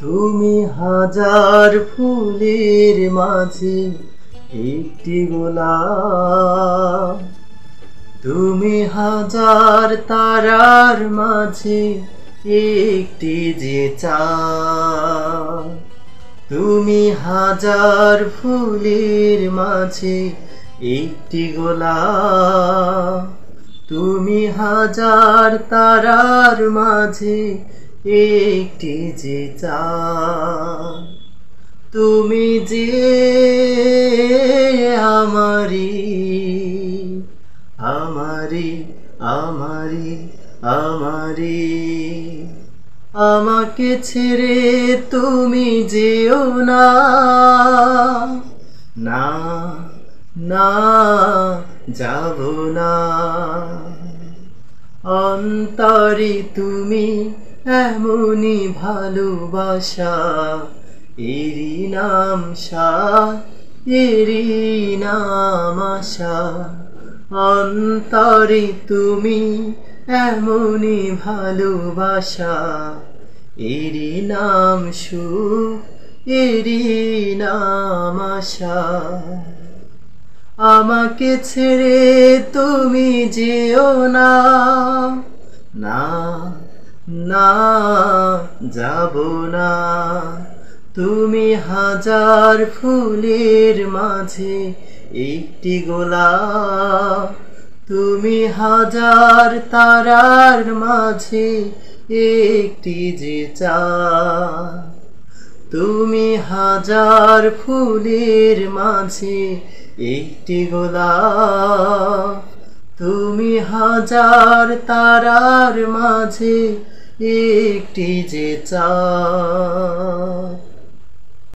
তুমি হাজার ফুলের মাঝে একটি গোলাপ, তুমি হাজার তারার মাঝে একটি যে চাঁদ। তুমি হাজার ফুলের মাঝে একটি গোলাপ, তুমি হাজার তারার মাঝে একটি যে চাঁদ। তুমি যে আমারি আমারি আমারি আমারি, আমাকে ছেড়ে তুমি যেও না, না না যাব না। অন্তরে তুমি এমনই ভালোবাসা, এরই নাম সাথ, এরই নাম আশা। অন্তরে তুমি এমনই ভালোবাসা, এরই নাম সুখ, এরই নাম আশা। আমাকে ছেড়ে তুমি যেও না, না না যাব না। তুমি হাজার ফুলের মাঝে একটি গোলাপ, তুমি হাজার তারার মাঝে একটি যে চাঁদ। তুমি হাজার ফুলের মাঝে একটি গোলাপ, তুমি হাজার তারার মাঝে একটি যে চাঁদ।